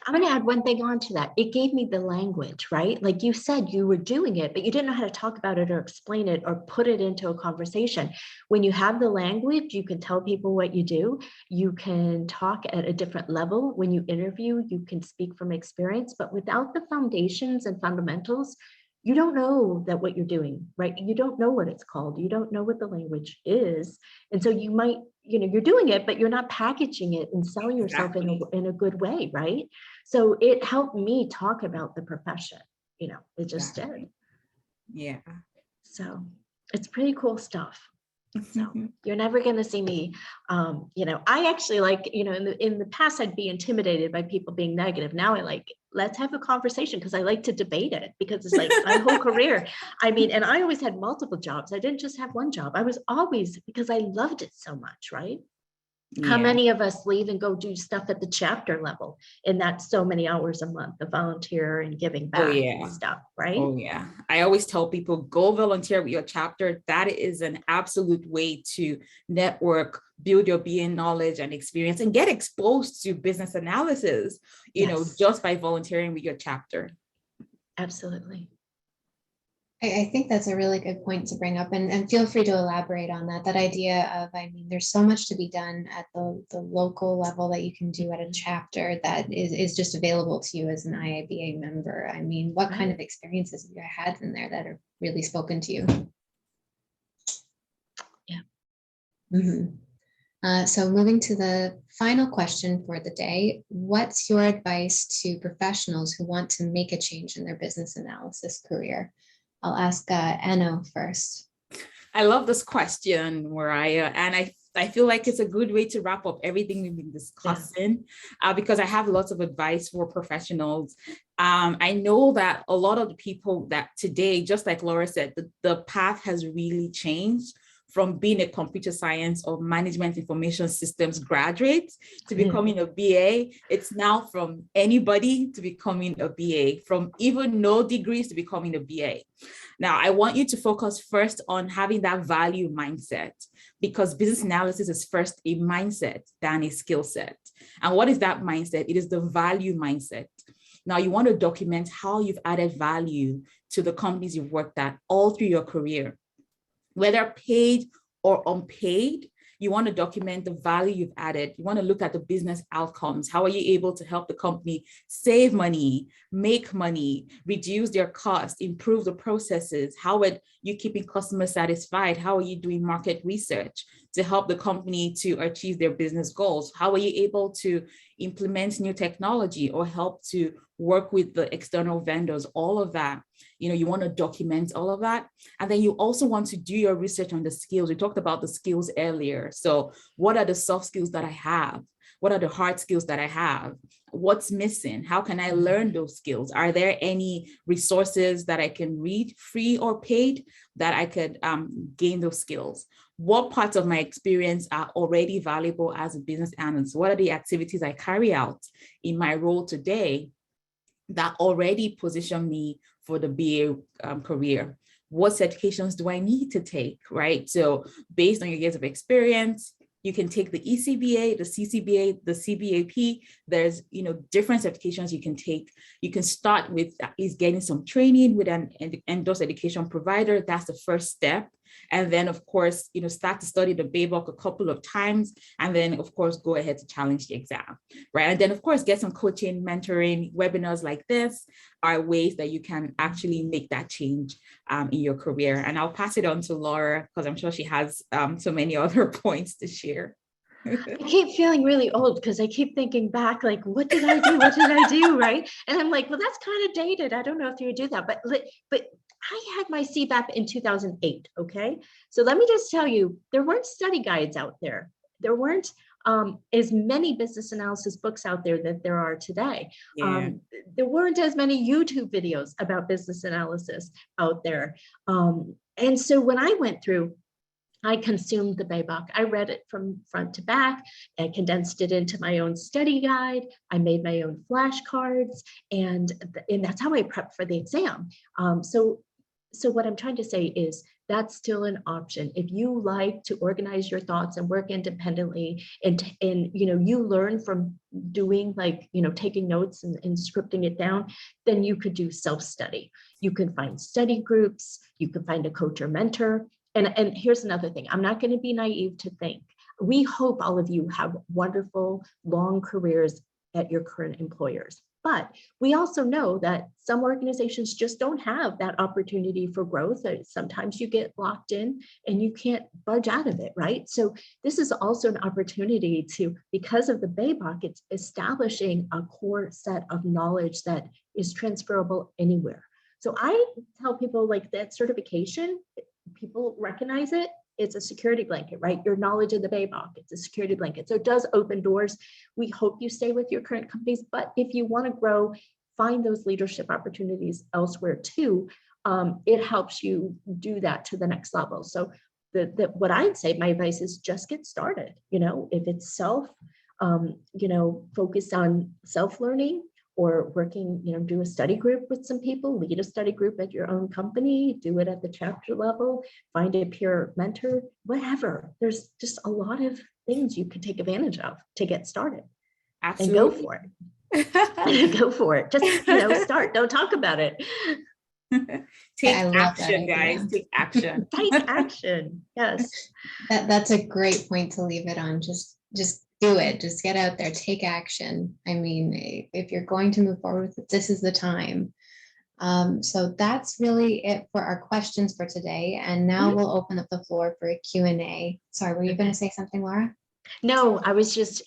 I'm going to add one thing on to that. It gave me the language, right? Like you said, you were doing it, but you didn't know how to talk about it or explain it or put it into a conversation. When you have the language, you can tell people what you do. You can talk at a different level. When you interview, you can speak from experience, but without the foundations and fundamentals, you don't know that what you're doing, right? You don't know what it's called. You don't know what the language is. And so you might, you're doing it, but you're not packaging it and selling yourself in a good way, right? So it helped me talk about the profession, it just did. Yeah. So it's pretty cool stuff. So you're never going to see me, I actually like, in the past, I'd be intimidated by people being negative. Now I like, let's have a conversation because I like to debate it because it's like my whole career. I mean, and I always had multiple jobs. I didn't just have one job. I was always, because I loved it so much, right? How many of us leave and go do stuff at the chapter level? And that's so many hours a month of volunteer and giving back and stuff, right? Oh, yeah. I always tell people, go volunteer with your chapter. That is an absolute way to network, build your BA knowledge and experience, and get exposed to business analysis, just by volunteering with your chapter. Absolutely. I think that's a really good point to bring up, and feel free to elaborate on that idea of, there's so much to be done at the local level that you can do at a chapter that is just available to you as an IIBA member. What kind of experiences have you had in there that have really spoken to you? Yeah. Mm-hmm. So moving to the final question for the day, what's your advice to professionals who want to make a change in their business analysis career? I'll ask Anno first. I love this question, Mariah, and I feel like it's a good way to wrap up everything we've been discussing, because I have lots of advice for professionals. I know that a lot of the people that today, just like Laura said, the path has really changed from being a computer science or management information systems graduate to becoming a BA. It's now from anybody to becoming a BA, from even no degrees to becoming a BA. Now, I want you to focus first on having that value mindset, because business analysis is first a mindset than a skill set. And what is that mindset? It is the value mindset. Now, you want to document how you've added value to the companies you've worked at all through your career. Whether paid or unpaid, you want to document the value you've added. You want to look at the business outcomes. How are you able to help the company save money, make money, reduce their costs, improve the processes? How are you keeping customers satisfied? How are you doing market research to help the company to achieve their business goals? How are you able to implement new technology or help to work with the external vendors? All of that. You want to document all of that. And then you also want to do your research on the skills. We talked about the skills earlier. So what are the soft skills that I have? What are the hard skills that I have? What's missing? How can I learn those skills? Are there any resources that I can read, free or paid, that I could gain those skills? What parts of my experience are already valuable as a business analyst? What are the activities I carry out in my role today that already position me for the BA career? What certifications do I need to take, right? So based on your years of experience, you can take the ECBA, the CCBA, the CBAP. There's, different certifications you can take. You can start with at least getting some training with an endorsed education provider. That's the first step. And then, of course, start to study the BABOK a couple of times. And then, of course, go ahead to challenge the exam, right? And then, of course, get some coaching, mentoring. Webinars like this are ways that you can actually make that change in your career. And I'll pass it on to Laura, because I'm sure she has so many other points to share. I keep feeling really old because I keep thinking back, like, what did I do? What did I do? Right. And I'm like, well, that's kind of dated. I don't know if you would do that, but I had my CBAP in 2008. Okay. So let me just tell you, there weren't study guides out there. There weren't as many business analysis books out there that there are today. Yeah. There weren't as many YouTube videos about business analysis out there. And so when I went through, I consumed the BABOK. I read it from front to back. I condensed it into my own study guide. I made my own flashcards, and that's how I prepped for the exam. So what I'm trying to say is that's still an option. If you like to organize your thoughts and work independently, and you learn from doing, like, taking notes and scripting it down, then you could do self-study. You can find study groups. You can find a coach or mentor. And here's another thing. I'm not going to be naive to think. We hope all of you have wonderful, long careers at your current employers. But we also know that some organizations just don't have that opportunity for growth. Sometimes you get locked in and you can't budge out of it, right? So this is also an opportunity to, because of the BABOK, it's establishing a core set of knowledge that is transferable anywhere. So I tell people, like, that certification, people recognize it. It's a security blanket, right? Your knowledge of the BABOK, it's a security blanket. So it does open doors. We hope you stay with your current companies, but if you want to grow, find those leadership opportunities elsewhere too. It helps you do that to the next level. So what I'd say, my advice is just get started. If it's focus on self-learning, or working, do a study group with some people, lead a study group at your own company, do it at the chapter level, find a peer mentor, whatever. There's just a lot of things you can take advantage of to get started. Absolutely. And go for it. Go for it. Just, start. Don't talk about it. Take action, guys. Take action. Take action. Yes. That's a great point to leave it on. Just do it. Just get out there, take action. I mean, if you're going to move forward with it, this is the time. So that's really it for our questions for today. And now we'll open up the floor for a Q&A. Sorry, were you going to say something, Laura? No, I was just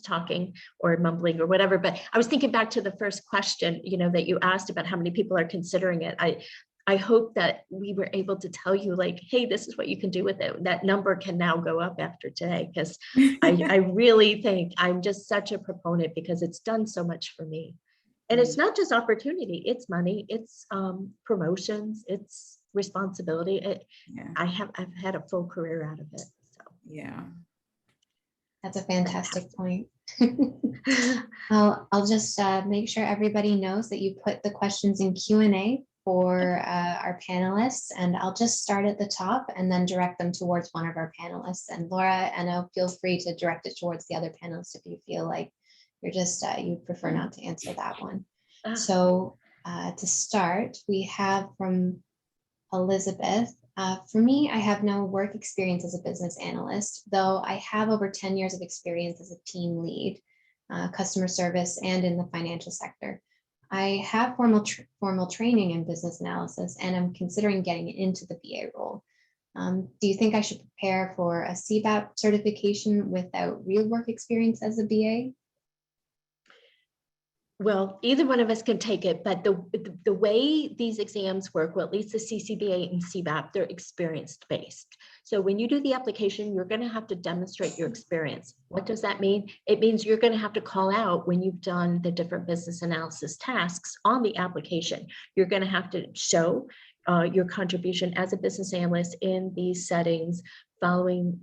talking or mumbling or whatever, but I was thinking back to the first question, that you asked about how many people are considering it. I hope that we were able to tell you, like, hey, this is what you can do with it. That number can now go up after today, because I really think I'm just such a proponent, because it's done so much for me. And it's not just opportunity, it's money, it's promotions, it's responsibility. I've had a full career out of it. So yeah. That's a fantastic point. I'll just make sure everybody knows that you put the questions in Q&A for our panelists, and I'll just start at the top and then direct them towards one of our panelists. And Laura, Anna, feel free to direct it towards the other panelists if you feel like you're just you prefer not to answer that one. So to start, we have from Elizabeth. For me, I have no work experience as a business analyst, though I have over 10 years of experience as a team lead, customer service, and in the financial sector. I have formal training in business analysis, and I'm considering getting into the BA role. Do you think I should prepare for a CBAP certification without real work experience as a BA? Well, either one of us can take it, but the way these exams work, well, at least the CCBA and CBAP, they're experience-based. So when you do the application, you're going to have to demonstrate your experience. What does that mean? It means you're going to have to call out when you've done the different business analysis tasks on the application. You're going to have to show your contribution as a business analyst in these settings, following,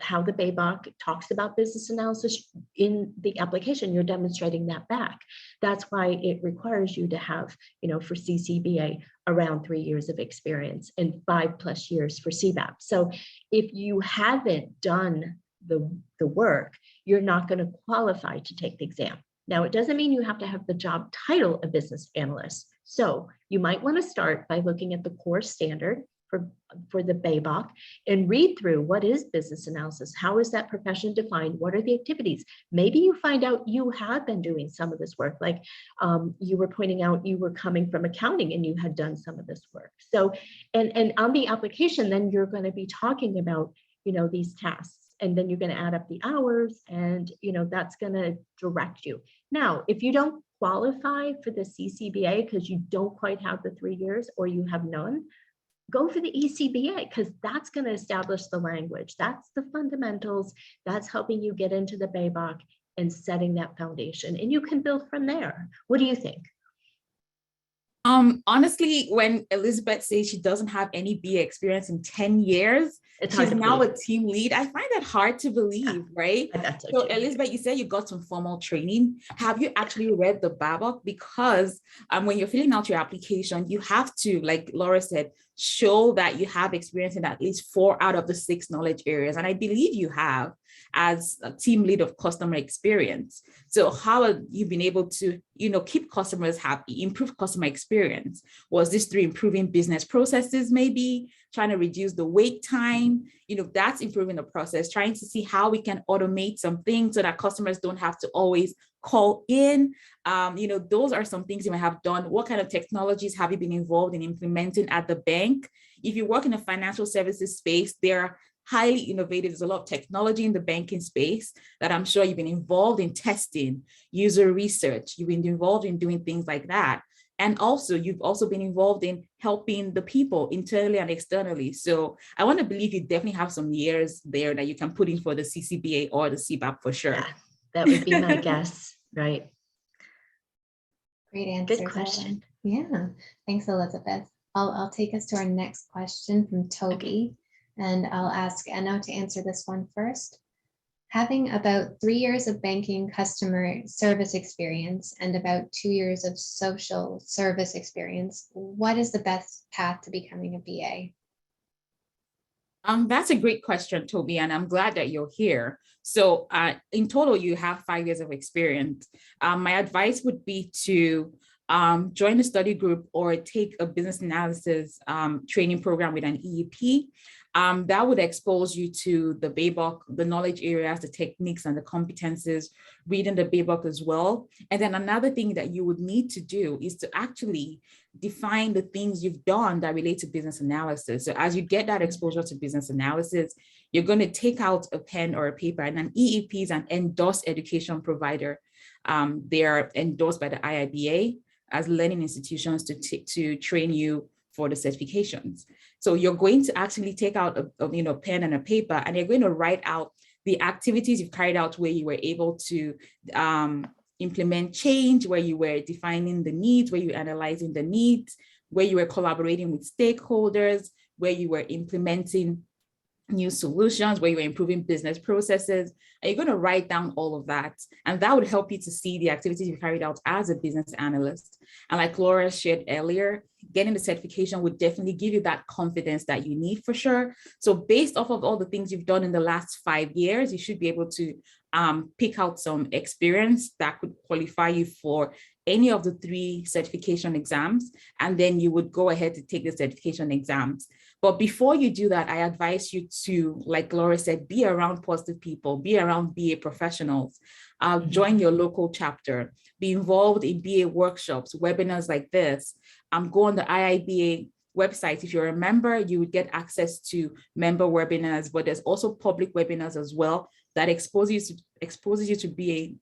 how the BABOK talks about business analysis in the application. You're demonstrating that back. That's why it requires you to have, for CCBA, around 3 years of experience and 5+ years for CBAP. So if you haven't done the work, you're not going to qualify to take the exam. Now, it doesn't mean you have to have the job title of business analyst. So you might want to start by looking at the core standard for the BABOK and read through what is business analysis, how is that profession defined, what are the activities. Maybe you find out you have been doing some of this work, like you were pointing out you were coming from accounting and you had done some of this work. So, and on the application, then you're going to be talking about, these tasks and then you're going to add up the hours, and that's going to direct you. Now, if you don't qualify for the CCBA because you don't quite have the 3 years or you have none, go for the ECBA, because that's going to establish the language. That's the fundamentals. That's helping you get into the BABOK and setting that foundation, and you can build from there. What do you think? Honestly, when Elizabeth says she doesn't have any BA experience in 10 years, It's hard she's to now believe. a team lead. I find that hard to believe, right? That's So okay. Elizabeth, you said you got some formal training. Have you actually read the BABOK? Because when you're filling out your application, you have to, like Laura said, show that you have experience in at least 4 out of the 6 knowledge areas. And I believe you have, as a team lead of customer experience. So how have you been able to, keep customers happy, improve customer experience? Was this through improving business processes, maybe trying to reduce the wait time? That's improving the process, trying to see how we can automate some things so that customers don't have to always call in. Those are some things you might have done. What kind of technologies have you been involved in implementing at the bank? If you work in a financial services space, there are highly innovative. There's a lot of technology in the banking space that I'm sure you've been involved in testing, user research. You've been involved in doing things like that. And also, you've also been involved in helping the people internally and externally. So I want to believe you definitely have some years there that you can put in for the CCBA or the CBAP for sure. Yeah, that would be my guess, right? Great answer. Good question. Yeah, thanks, Elizabeth. I'll take us to our next question from Toby, and I'll ask Enno to answer this one first. Having about 3 years of banking customer service experience and about 2 years of social service experience, what is the best path to becoming a BA? That's a great question, Toby, and I'm glad that you're here. So in total, you have 5 years of experience. My advice would be to join a study group or take a business analysis training program with an EEP. That would expose you to the BABOK, the knowledge areas, the techniques and the competencies, reading the BABOK as well. And then another thing that you would need to do is to actually define the things you've done that relate to business analysis. So as you get that exposure to business analysis, you're going to take out a pen or a paper, and an EEP is an endorsed education provider. They are endorsed by the IIBA as learning institutions to train you for the certifications. So you're going to actually take out a pen and a paper, and you're going to write out the activities you've carried out where you were able to implement change, where you were defining the needs, where you were analyzing the needs, where you were collaborating with stakeholders, where you were implementing new solutions, where you were improving business processes. And you're going to write down all of that. And that would help you to see the activities you carried out as a business analyst. And like Laura shared earlier, getting the certification would definitely give you that confidence that you need for sure. So based off of all the things you've done in the last 5 years, you should be able to pick out some experience that could qualify you for any of the 3 certification exams, and then you would go ahead to take the certification exams. But before you do that, I advise you to, like Laura said, be around positive people, be around BA professionals, join your local chapter, be involved in BA workshops, webinars like this, go on the IIBA website. If you're a member, you would get access to member webinars, but there's also public webinars as well that exposes you to BA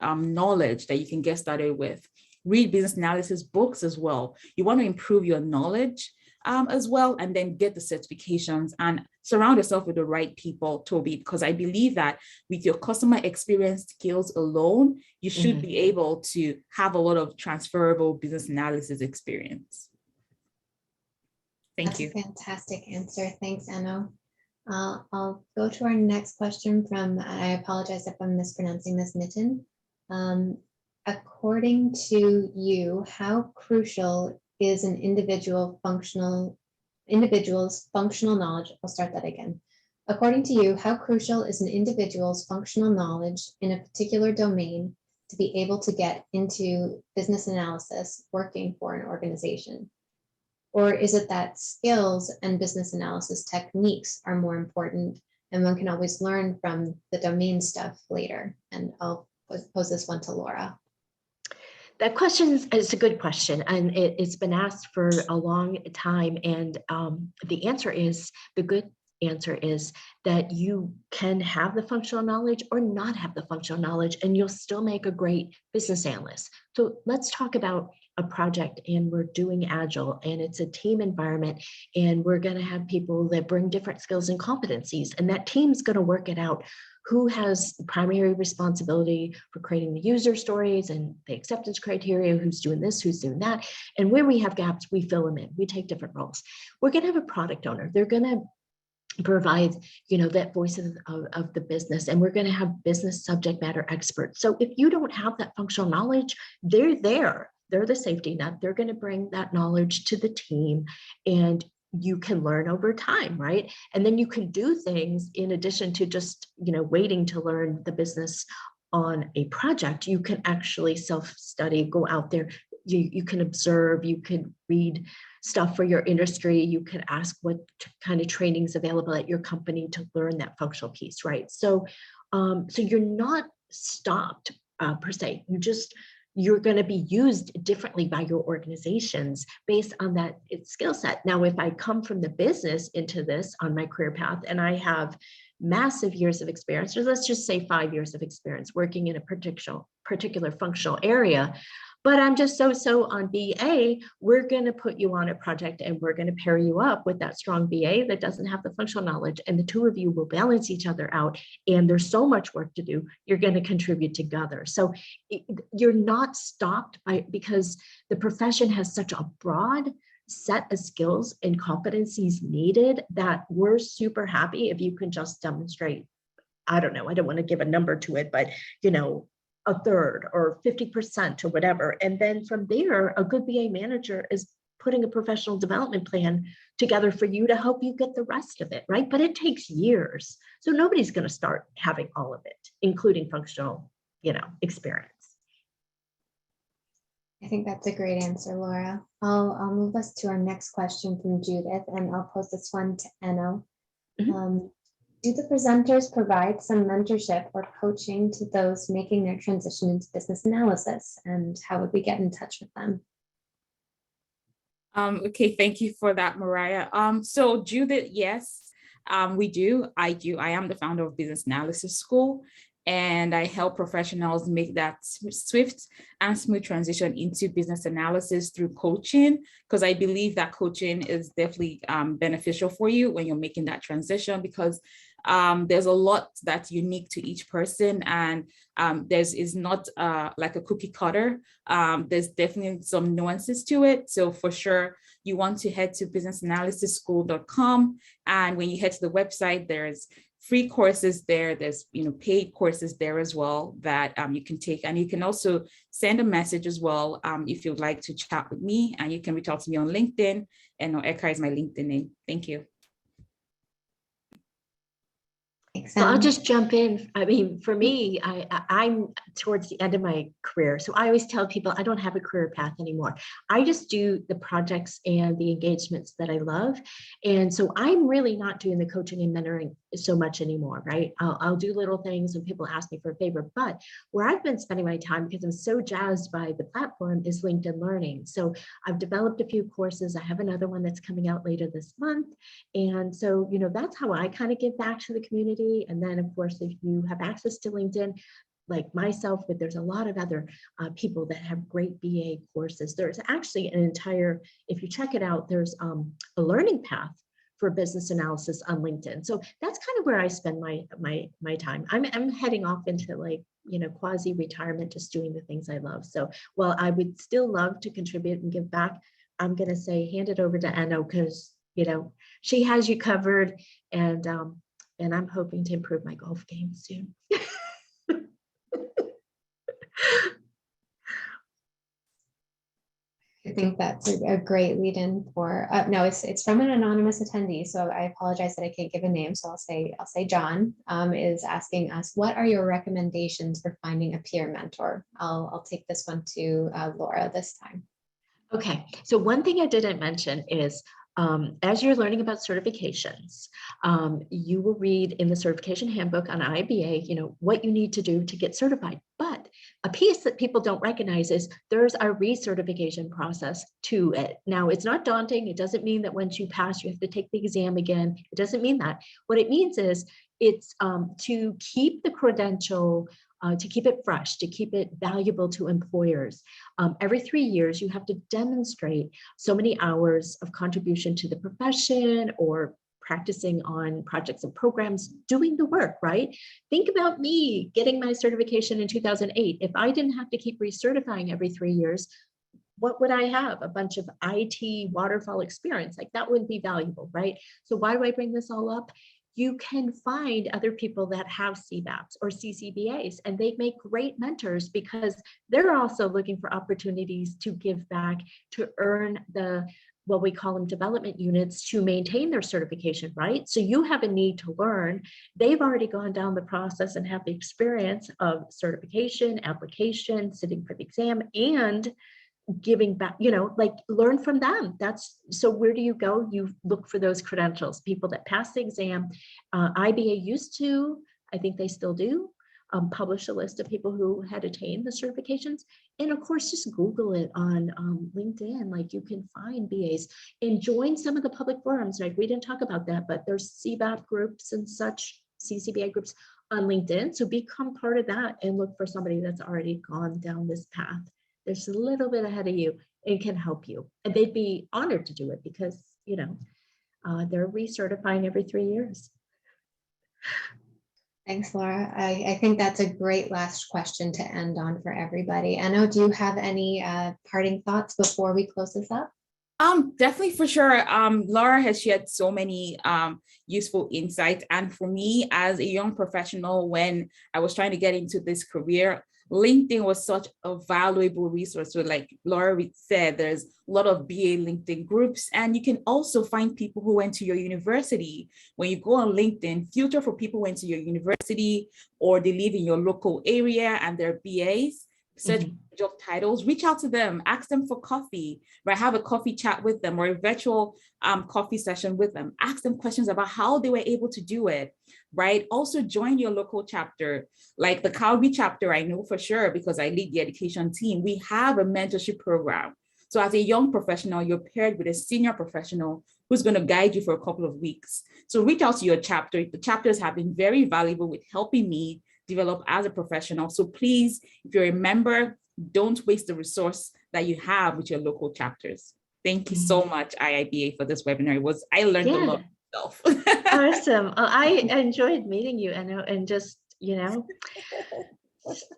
knowledge that you can get started with. Read business analysis books as well. You want to improve your knowledge as well, and then get the certifications and surround yourself with the right people, Toby, because I believe that with your customer experience skills alone, you should be able to have a lot of transferable business analysis experience. Thank you. That's a fantastic answer. Thanks, Enno. I'll go to our next question from, I apologize if I'm mispronouncing this, Nitin. According to you, how crucial is an individual's functional knowledge? I'll start that again. According to you, how crucial is an individual's functional knowledge in a particular domain to be able to get into business analysis working for an organization? Or is it that skills and business analysis techniques are more important and one can always learn from the domain stuff later? And I'll pose this one to Laura. That question is a good question, and it's been asked for a long time. And the answer is, the good answer is that you can have the functional knowledge or not have the functional knowledge, and you'll still make a great business analyst. So let's talk about a project, and we're doing Agile, and it's a team environment, and we're going to have people that bring different skills and competencies, and that team's going to work it out. Who has primary responsibility for creating the user stories and the acceptance criteria, who's doing this, who's doing that. And where we have gaps, we fill them in. We take different roles. We're going to have a product owner. They're going to provide, that voice of the business, and we're going to have business subject matter experts. So if you don't have that functional knowledge, they're there. They're the safety net. They're going to bring that knowledge to the team, and you can learn over time, right? And then you can do things in addition to just, waiting to learn the business on a project. You can actually self-study, go out there. You can observe, you can read stuff for your industry. You can ask what kind of training is available at your company to learn that functional piece, right? So you're not stopped per se. You're going to be used differently by your organizations based on that skill set. Now, if I come from the business into this on my career path, and I have massive years of experience, or let's just say 5 years of experience working in a particular functional area, but I'm just so on BA, we're going to put you on a project, and we're going to pair you up with that strong BA that doesn't have the functional knowledge, and the two of you will balance each other out. And there's so much work to do. You're going to contribute together. So you're not stopped because the profession has such a broad set of skills and competencies needed that we're super happy if you can just demonstrate. I don't know, I don't want to give a number to it, but a third or 50% or whatever. And then from there, a good BA manager is putting a professional development plan together for you to help you get the rest of it, right? But it takes years. So nobody's going to start having all of it, including functional, experience. I think that's a great answer, Laura. I'll move us to our next question from Judith, and I'll pose this one to Enno. Do the presenters provide some mentorship or coaching to those making their transition into business analysis, and how would we get in touch with them? Okay, thank you for that, Mariah. So Judith, yes, we do. I am the founder of Business Analysis School, and I help professionals make that swift and smooth transition into business analysis through coaching, because I believe that coaching is definitely beneficial for you when you're making that transition, because there's a lot that's unique to each person, and is not like a cookie cutter. There's definitely some nuances to it. So for sure, you want to head to businessanalysisschool.com, and when you head to the website, there's free courses there. There's paid courses there as well that you can take, and you can also send a message as well if you'd like to chat with me, and you can reach out to me on LinkedIn, and Eka is my LinkedIn name. Thank you. So I'll just jump in. I mean, for me, I'm towards the end of my career. So I always tell people I don't have a career path anymore. I just do the projects and the engagements that I love. And so I'm really not doing the coaching and mentoring so much anymore, right? I'll do little things when people ask me for a favor, but where I've been spending my time, because I'm so jazzed by the platform, is LinkedIn Learning. So I've developed a few courses. I have another one that's coming out later this month. And so, that's how I kind of give back to the community. And then, of course, if you have access to LinkedIn, like myself, but there's a lot of other people that have great BA courses. There's actually an entire, if you check it out, there's a learning path for business analysis on LinkedIn. So that's kind of where I spend my time. I'm heading off into quasi retirement, just doing the things I love. So while I would still love to contribute and give back, I'm going to say hand it over to Enno, because she has you covered, and I'm hoping to improve my golf game soon. I think that's a great lead in for, no, it's from an anonymous attendee. So I apologize that I can't give a name. So I'll say John is asking us, what are your recommendations for finding a peer mentor? I'll take this one to Laura this time. Okay, so one thing I didn't mention is as you're learning about certifications, you will read in the certification handbook on IIBA, what you need to do to get certified. But a piece that people don't recognize is there's a recertification process to it. Now, it's not daunting. It doesn't mean that once you pass, you have to take the exam again. It doesn't mean that. What it means is it's to keep the credential, to keep it fresh, to keep it valuable to employers. Every 3 years, you have to demonstrate so many hours of contribution to the profession or practicing on projects and programs, doing the work, right? Think about me getting my certification in 2008. If I didn't have to keep recertifying every 3 years, what would I have? A bunch of IT waterfall experience. Like that wouldn't be valuable, right? So why do I bring this all up? You can find other people that have CBAPs or CCBAs, and they make great mentors because they're also looking for opportunities to give back, to earn the, what we call them, development units to maintain their certification, right? So you have a need to learn. They've already gone down the process and have the experience of certification, application, sitting for the exam, and giving back, like learn from them. That's so where do you go? You look for those credentials, people that pass the exam. IBA used to, I think they still do, publish a list of people who had attained the certifications. And of course, just Google it on LinkedIn. Like you can find BAs and join some of the public forums. Like we didn't talk about that, but there's CBAP groups and such, CCBA groups on LinkedIn. So become part of that and look for somebody that's already gone down this path. There's a little bit ahead of you and can help you. And they'd be honored to do it because, they're recertifying every 3 years. Thanks, Laura. I think that's a great last question to end on for everybody. Anno, do you have any parting thoughts before we close this up? Definitely, for sure. Laura has shared so many useful insights. And for me, as a young professional, when I was trying to get into this career, LinkedIn was such a valuable resource. So like Laura said, there's a lot of BA LinkedIn groups, and you can also find people who went to your university. When you go on LinkedIn, filter for people who went to your university or they live in your local area and they're BAs. Search job titles, reach out to them, ask them for coffee, right? Have a coffee chat with them or a virtual coffee session with them. Ask them questions about how they were able to do it, right? Also join your local chapter, like the Calgary chapter. I know for sure because I lead the education team. We have a mentorship program. So as a young professional, you're paired with a senior professional who's going to guide you for a couple of weeks. So reach out to your chapter. The chapters have been very valuable with helping me develop as a professional. So please, if you're a member, don't waste the resource that you have with your local chapters. Thank you so much, IIBA, for this webinar. I learned a lot myself. Awesome. I enjoyed meeting you, Anno, and just,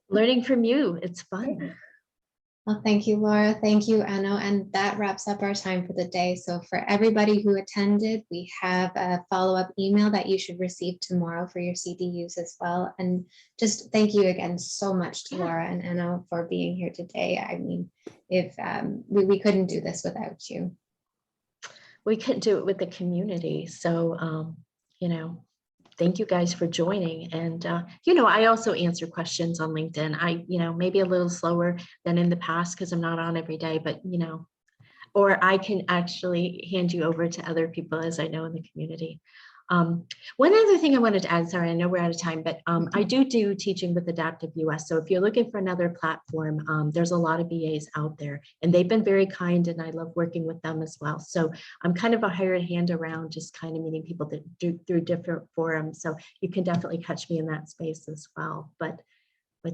learning from you. It's fun. Well, thank you, Laura. Thank you, Anno. And that wraps up our time for the day. So for everybody who attended, we have a follow-up email that you should receive tomorrow for your CDUs as well. And just thank you again so much to Laura and Anno for being here today. I mean, if we couldn't do this without you. We couldn't do it with the community. So, thank you guys for joining. And, I also answer questions on LinkedIn. I, maybe a little slower than in the past because I'm not on every day, but, or I can actually hand you over to other people as I know in the community. One other thing I wanted to add, sorry, I know we're out of time, but I do teaching with Adaptive US. So if you're looking for another platform, there's a lot of BAs out there and they've been very kind and I love working with them as well. So I'm kind of a hired hand around, just kind of meeting people that do through different forums. So you can definitely catch me in that space as well. But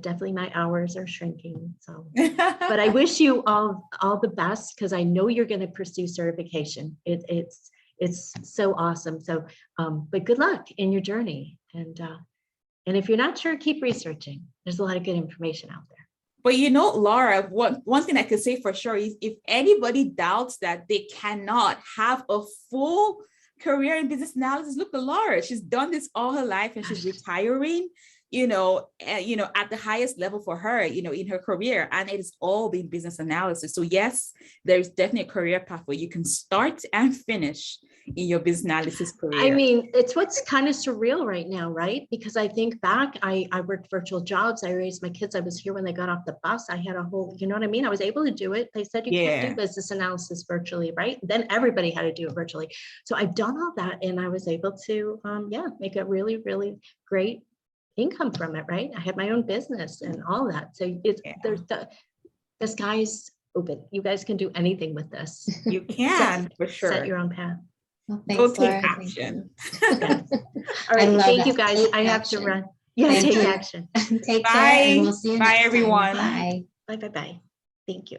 definitely my hours are shrinking. So, but I wish you all the best because I know you're going to pursue certification. It's so awesome. So, but good luck in your journey. And if you're not sure, keep researching. There's a lot of good information out there. But Laura, one thing I can say for sure is if anybody doubts that they cannot have a full career in business analysis, look at Laura. She's done this all her life and she's retiring. at the highest level for her, in her career, and it is all been business analysis. So yes, there's definitely a career path where you can start and finish in your business analysis career. I mean, it's what's kind of surreal right now, right? Because I think back, I worked virtual jobs. I raised my kids. I was here when they got off the bus. I had a whole, you know what I mean? I was able to do it. They said you can't do business analysis virtually, right? Then everybody had to do it virtually. So I've done all that, and I was able to, make a really, really great income from it, right? I had my own business and all that. So there's the sky's open. You guys can do anything with this. You can, for sure. Set your own path. Well, Go thanks, take Laura. action. All right, thank you that. guys. Take I have action. to run. Yeah, Thank take you. action. Take Bye. care, and we'll see you Bye, next everyone. time. Bye. Bye, bye, bye. Thank you.